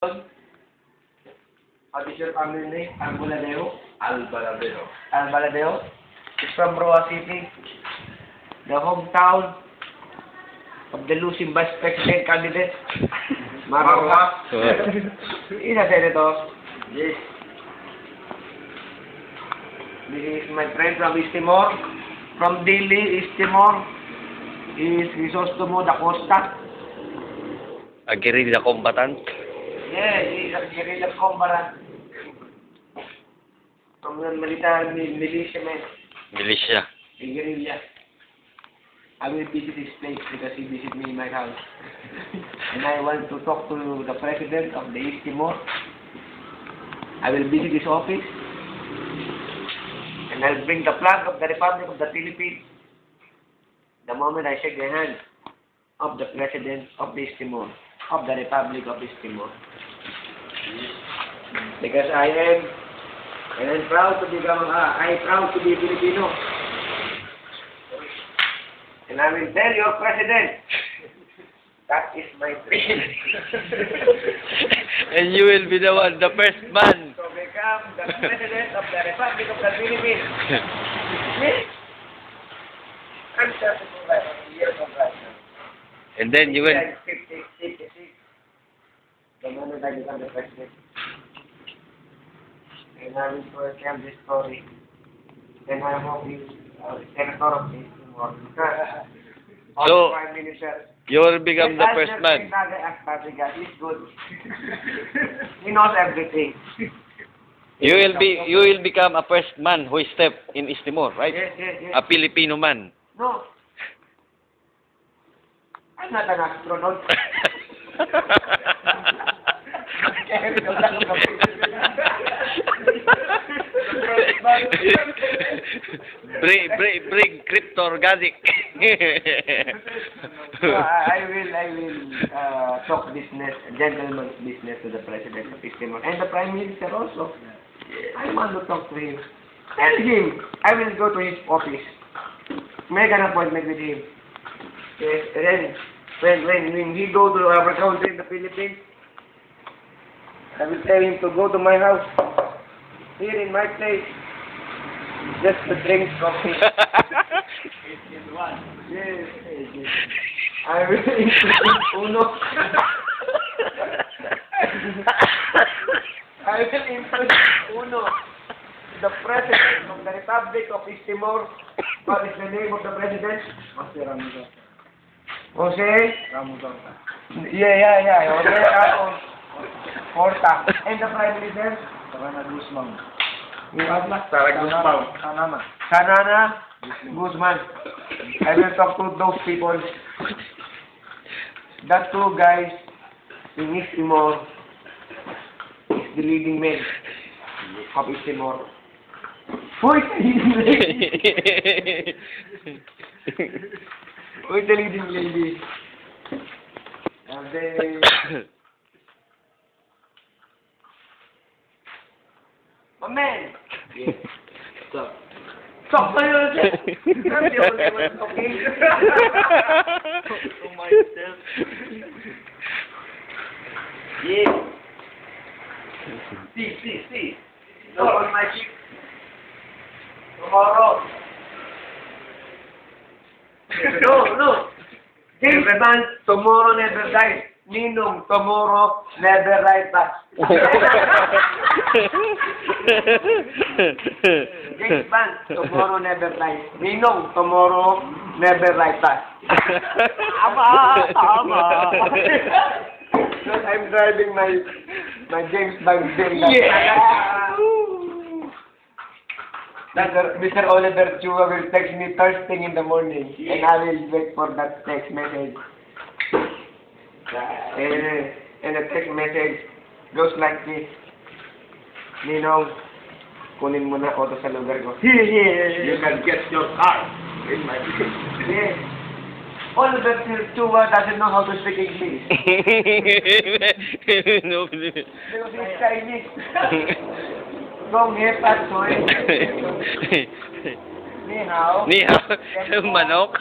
What is your family name? Albaladeo? Albaladeo. Albaladeo? It's from Roa City, the hometown of the losing vice president candidate, Marwa. Is a senator. Yes. This is my friend from East Timor, from Dili, East Timor. He is Crisostomo da Costa. A guerrilla combatant. Yeah, he is a guerrilla combatant. From the military militiamen. Militia. A guerrilla. I will visit his place because he visited me in my house. And I want to talk to the president of the East Timor. I will visit his office. And I'll bring the flag of the Republic of the Philippines. The moment I shake the hand of the president of the East Timor, of the Republic of East Timor. Because I'm proud to become, I'm proud to be Filipino. And I will tell your president, that is my dream. And you will be the first man. To become the president of the Republic of the Philippines. Yes. I'm 35 years of life. And then you will... I'm 56. The moment I become the president. And I will tell this story. And I hope you, Senator of East Timor. So, Prime Minister. you will become the first man. He's good. He knows everything. You will become a first man who step in East Timor, right? Yes, yes, yes. A Filipino man. No. I'm not an astronaut. bring crypto-organic. I will talk business, gentleman's business to the President of East Timor and the Prime Minister also. I want to talk to him. Tell him I will go to his office. Make an appointment with him. Yes, and then when he go to our country in the Philippines, I will tell him to go to my house, here in my place, just to drink coffee. Yes, yes. I will introduce Uno. I will introduce Uno, the President of the Republic of East Timor. What is the name of the President? Jose Ramos. Jose? Ramos. Yeah. Jose Ramos. Porta. And the Prime Minister? Sarana Guzman. Sanana Guzman. I will talk to those people. That two guys in East Timor is the leading men of East Timor. Who is the leading lady? Who is the leading lady? And they... My man! Yeah. Stop tayo na siya! Hindi ako naman talking. To myself. Yeah. See. Look on my cheek. Tomorrow. No. James Bond, tomorrow never dies. Ninong, tomorrow never write back. James Bond, tomorrow never dies. Ninong, tomorrow never write back. Tama. Because I'm driving my James Bond thing. Yeah. Mr. Oliver Chua will text me first thing in the morning, and I will wait for that text message. And the text message goes like this. Ninong, kunin mo na auto sa lugar ko. You can get your car in my place. Yes. Oliver Chua doesn't know how to speak English. No. Because he's Chinese. Gong hepat, soy. Ni hao. Ni hao. Manok.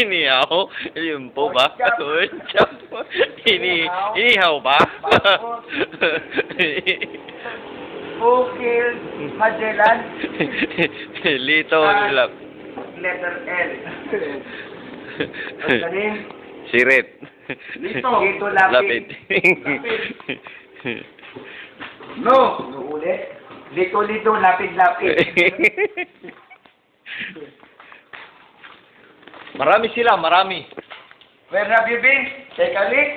Ni hao. Yun po ba? Inihaw ba? Who killed Magellan? Lito Lap. Letter L. What's the name? Sirit. Lito Lapid. No! Ulit. Lito Lapid. Marami sila, marami. Where have you been? Take a look.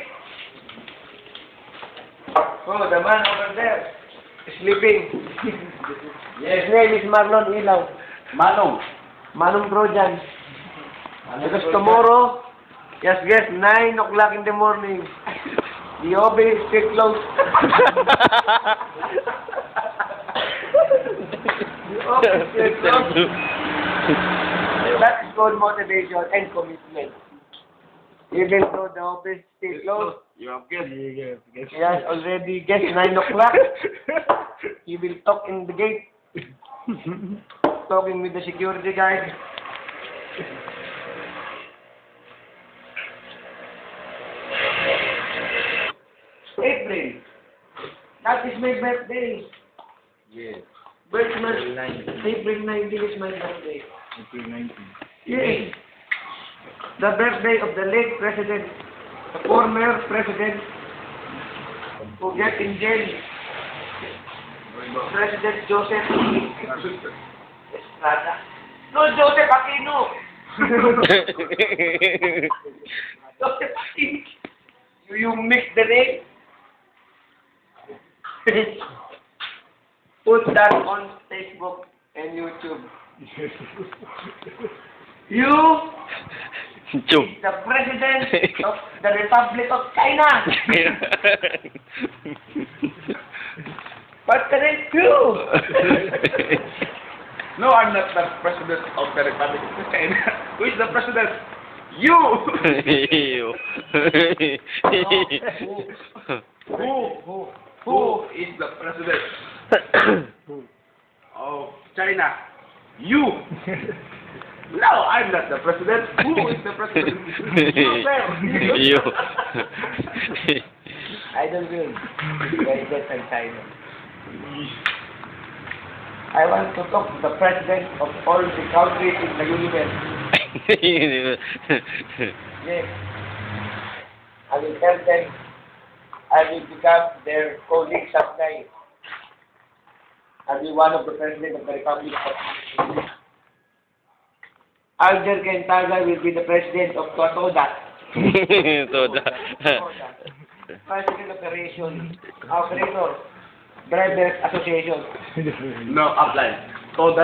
Oh, the man over there. Sleeping. His name is Marlon Ilaw. Manong Trojan. Because tomorrow, yes, 9 o'clock in the morning, the office is still closed. The office is closed. That is called motivation and commitment. Even though the office is still closed, You have guessed. he has already guessed 9 o'clock. He will talk in the gate. Talking with the security guard. April. That is my birthday. Yes. April 19 is my birthday. April 19. Yes. The birthday of the late president, the former president, who get in jail, President Joseph Estrada. No, Joseph Aquino. Joseph Aquino. You mix the name. Put that on Facebook and YouTube. You Chum. the President of the Republic of China. What can I do? No, I'm not the president of the Republic of China. Who is the president? You! You. Who is the president of China? You! No, I'm not the president. Who is the president? You. I don't know. President of China. I want to talk to the president of all the countries in the universe. Yes. I will tell them I will become their colleague someday. I'll be one of the president of the Republic of Alger Kentaga will be the president of Totoda. Toda. President Operation. Operator. Drivers Association. No, upline. So